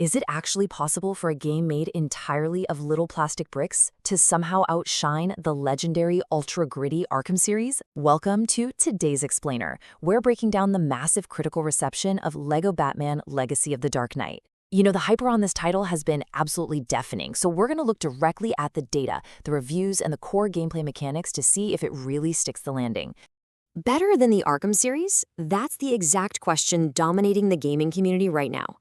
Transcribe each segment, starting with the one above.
Is it actually possible for a game made entirely of little plastic bricks to somehow outshine the legendary ultra-gritty Arkham series? Welcome to today's Explainer. We're breaking down the massive critical reception of LEGO Batman Legacy of the Dark Knight. You know, the hype around this title has been absolutely deafening, so we're going to look directly at the data, the reviews, and the core gameplay mechanics to see if it really sticks the landing. Better than the Arkham series? That's the exact question dominating the gaming community right now.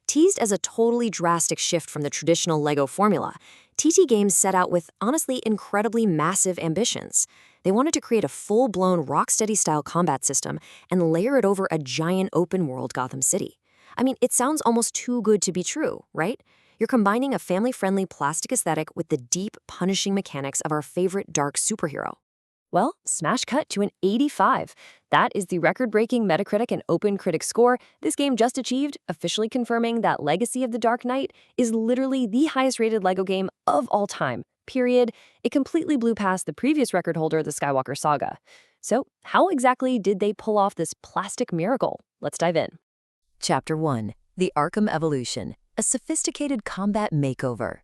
Teased as a totally drastic shift from the traditional LEGO formula, TT Games set out with, honestly, incredibly massive ambitions. They wanted to create a full-blown Rocksteady-style combat system and layer it over a giant open-world Gotham City. I mean, it sounds almost too good to be true, right? You're combining a family-friendly plastic aesthetic with the deep, punishing mechanics of our favorite dark superhero. Well, smash cut to an 85. That is the record-breaking Metacritic and OpenCritic score this game just achieved, officially confirming that Legacy of the Dark Knight is literally the highest-rated LEGO game of all time, period. It completely blew past the previous record holder, the Skywalker Saga. So, how exactly did they pull off this plastic miracle? Let's dive in. Chapter 1. The Arkham Evolution, a sophisticated combat makeover.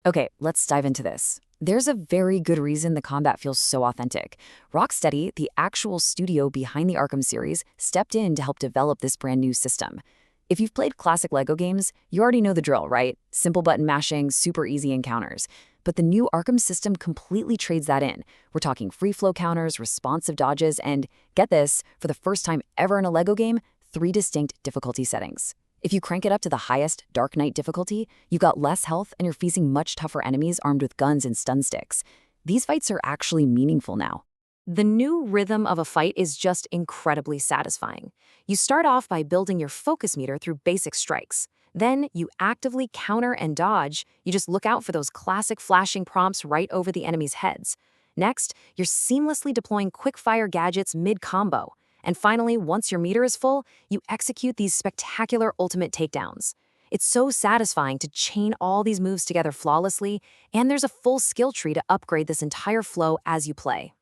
Okay, let's dive into this. There's a very good reason the combat feels so authentic. Rocksteady, the actual studio behind the Arkham series, stepped in to help develop this brand new system. If you've played classic LEGO games, you already know the drill, right? Simple button mashing, super easy encounters. But the new Arkham system completely trades that in. We're talking free flow counters, responsive dodges, and, get this, for the first time ever in a LEGO game, 3 distinct difficulty settings. If you crank it up to the highest Dark Knight difficulty, you've got less health and you're facing much tougher enemies armed with guns and stun sticks. These fights are actually meaningful now. The new rhythm of a fight is just incredibly satisfying. You start off by building your focus meter through basic strikes. Then you actively counter and dodge. You just look out for those classic flashing prompts right over the enemy's heads. Next, you're seamlessly deploying quick-fire gadgets mid-combo. And finally, once your meter is full, you execute these spectacular ultimate takedowns. It's so satisfying to chain all these moves together flawlessly, and there's a full skill tree to upgrade this entire flow as you play.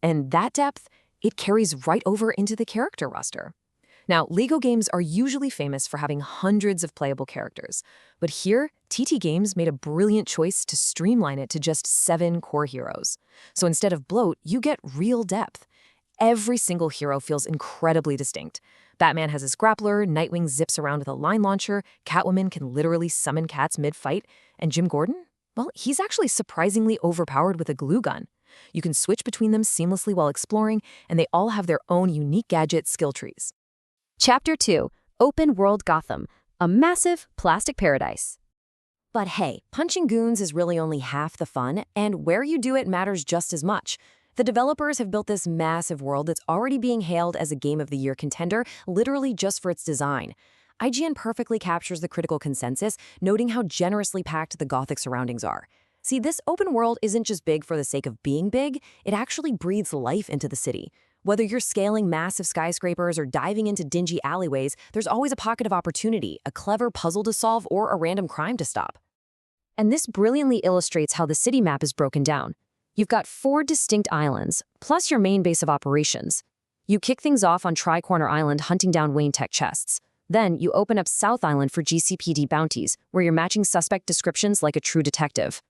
And that depth, it carries right over into the character roster. Now, LEGO games are usually famous for having hundreds of playable characters, but here, TT Games made a brilliant choice to streamline it to just 7 core heroes. So instead of bloat, you get real depth. Every single hero feels incredibly distinct. Batman has his grappler, Nightwing zips around with a line launcher, Catwoman can literally summon cats mid-fight, and Jim Gordon? Well, he's actually surprisingly overpowered with a glue gun. You can switch between them seamlessly while exploring, and they all have their own unique gadget skill trees. Chapter 2. Open World Gotham, a massive plastic paradise. But hey, punching goons is really only half the fun, and where you do it matters just as much. The developers have built this massive world that's already being hailed as a Game of the Year contender, literally just for its design. IGN perfectly captures the critical consensus, noting how generously packed the Gothic surroundings are. See, this open world isn't just big for the sake of being big, it actually breathes life into the city. Whether you're scaling massive skyscrapers or diving into dingy alleyways, there's always a pocket of opportunity, a clever puzzle to solve, or a random crime to stop. And this brilliantly illustrates how the city map is broken down. You've got 4 distinct islands, plus your main base of operations. You kick things off on Tri-Corner Island hunting down Wayne Tech chests. Then you open up South Island for GCPD bounties, where you're matching suspect descriptions like a true detective.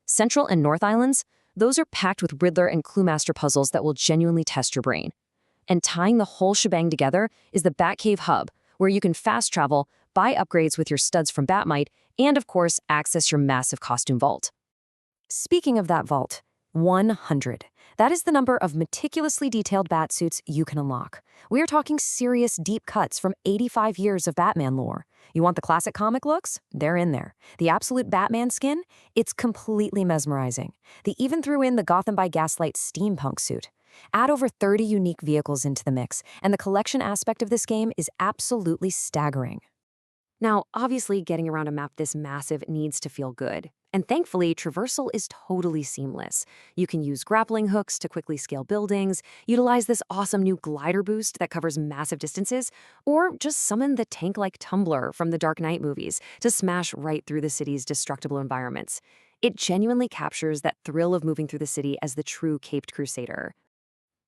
Central and North Islands, those are packed with Riddler and Cluemaster puzzles that will genuinely test your brain. And tying the whole shebang together is the Batcave Hub, where you can fast travel, buy upgrades with your studs from Batmite, and of course, access your massive costume vault. Speaking of that vault, 100. That is the number of meticulously detailed Batsuits you can unlock. We are talking serious deep cuts from 85 years of Batman lore. You want the classic comic looks? They're in there. The absolute Batman skin? It's completely mesmerizing. They even threw in the Gotham by Gaslight steampunk suit. Add over 30 unique vehicles into the mix, and the collection aspect of this game is absolutely staggering. Now, obviously, getting around a map this massive needs to feel good. And thankfully, traversal is totally seamless. You can use grappling hooks to quickly scale buildings, utilize this awesome new glider boost that covers massive distances, or just summon the tank-like tumbler from the Dark Knight movies to smash right through the city's destructible environments. It genuinely captures that thrill of moving through the city as the true caped crusader.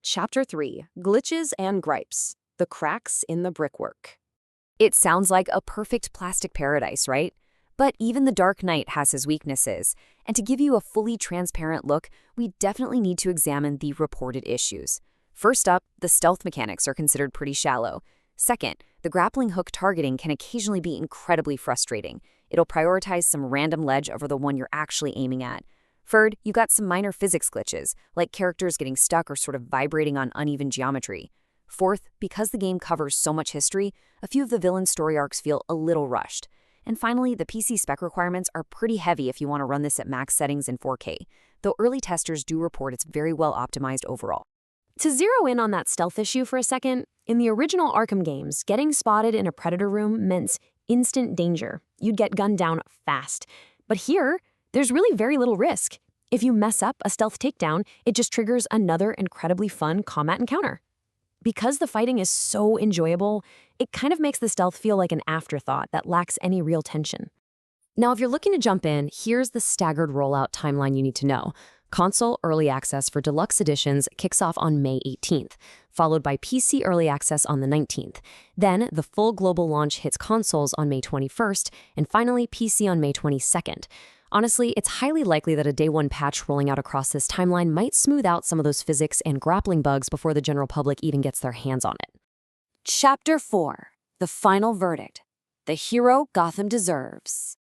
Chapter 3. Glitches and Gripes. The Cracks in the Brickwork. It sounds like a perfect plastic paradise, right? But even the Dark Knight has his weaknesses, and to give you a fully transparent look, we definitely need to examine the reported issues. First up, the stealth mechanics are considered pretty shallow. Second, the grappling hook targeting can occasionally be incredibly frustrating. It'll prioritize some random ledge over the one you're actually aiming at. Third, you got some minor physics glitches, like characters getting stuck or sort of vibrating on uneven geometry. Fourth, because the game covers so much history, a few of the villain story arcs feel a little rushed. And finally, the PC spec requirements are pretty heavy if you want to run this at max settings in 4K, though early testers do report it's very well optimized overall. To zero in on that stealth issue for a second, in the original Arkham games, getting spotted in a predator room meant instant danger. You'd get gunned down fast. But here, there's really very little risk. If you mess up a stealth takedown, it just triggers another incredibly fun combat encounter. Because the fighting is so enjoyable, it kind of makes the stealth feel like an afterthought that lacks any real tension. Now, if you're looking to jump in, here's the staggered rollout timeline you need to know. Console Early Access for Deluxe Editions kicks off on May 18th, followed by PC Early Access on the 19th. Then, the full global launch hits consoles on May 21st, and finally PC on May 22nd. Honestly, it's highly likely that a day one patch rolling out across this timeline might smooth out some of those physics and grappling bugs before the general public even gets their hands on it. Chapter 4. The Final Verdict. The Hero Gotham Deserves.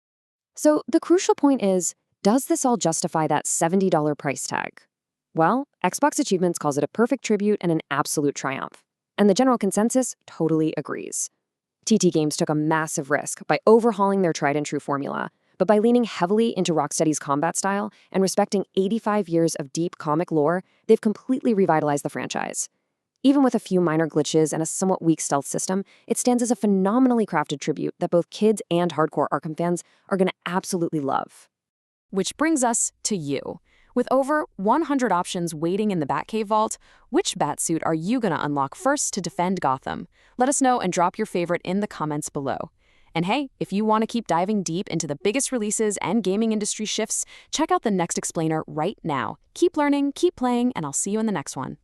So, the crucial point is, does this all justify that $70 price tag? Well, Xbox Achievements calls it a perfect tribute and an absolute triumph. And the general consensus totally agrees. TT Games took a massive risk by overhauling their tried-and-true formula, but by leaning heavily into Rocksteady's combat style and respecting 85 years of deep comic lore, they've completely revitalized the franchise. Even with a few minor glitches and a somewhat weak stealth system, it stands as a phenomenally crafted tribute that both kids and hardcore Arkham fans are going to absolutely love. Which brings us to you. With over 100 options waiting in the Batcave vault, which Batsuit are you going to unlock first to defend Gotham? Let us know and drop your favorite in the comments below. And hey, if you want to keep diving deep into the biggest releases and gaming industry shifts, check out the Next Explainer right now. Keep learning, keep playing, and I'll see you in the next one.